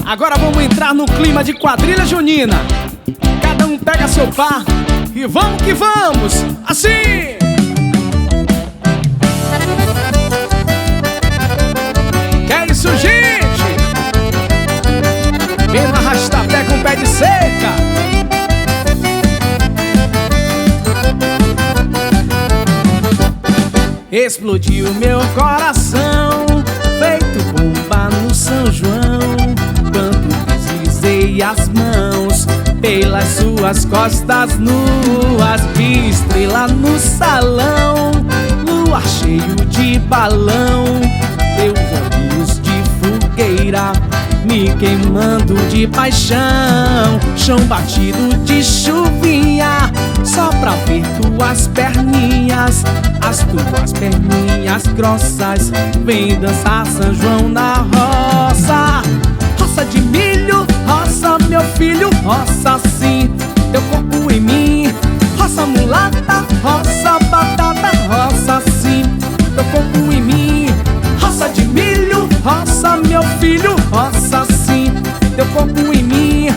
Agora vamos entrar no clima de quadrilha junina. Cada um pega seu par e vamos que vamos, assim! Que é isso, gente? Vem no arrasta-pé com o pé de seca. Explodiu meu coração, feito bomba no São João, quando deslizei as mãos pelas suas costas nuas. Vi estrela no salão, lua cheio de balão, teus olhos de fogueira me queimando de paixão. Chão batido de chuvinha, só pra ver tuas perninhas, as tuas perninhas grossas. Vem dançar São João na roça. Roça de milho, roça meu filho, roça sim teu corpo em mim. Roça mulata, roça batata, roça sim teu corpo em mim. Roça de milho, roça meu filho, roça sim teu corpo em mim.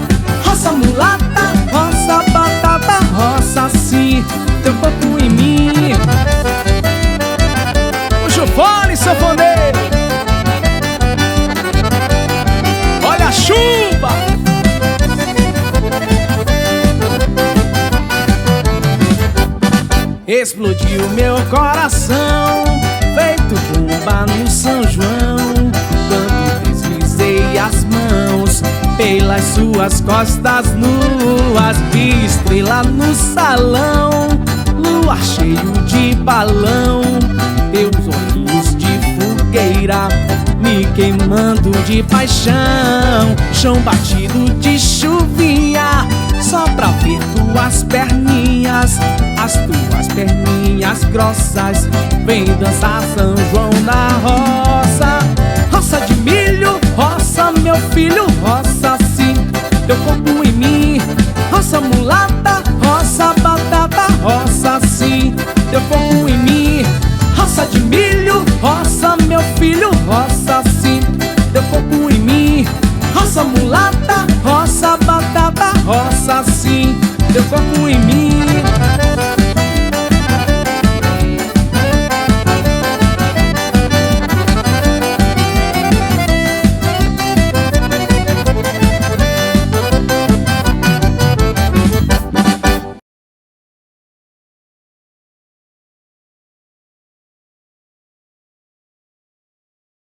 Roça mulata, roça batata, roça sim teu corpo em mim. Puxa o fone, sanfoneiro, olha a chuva. Explodiu meu coração, feito bomba no São João, quando deslizei as mãos pelas suas costas nuas. Vi estrela no salão, lua cheio de balão, teus olhos de fogueira me queimando de paixão. Chão batido de chuvinha, só pra ver tuas perninhas, as tuas perninhas grossas. Vem dançar São João na roça.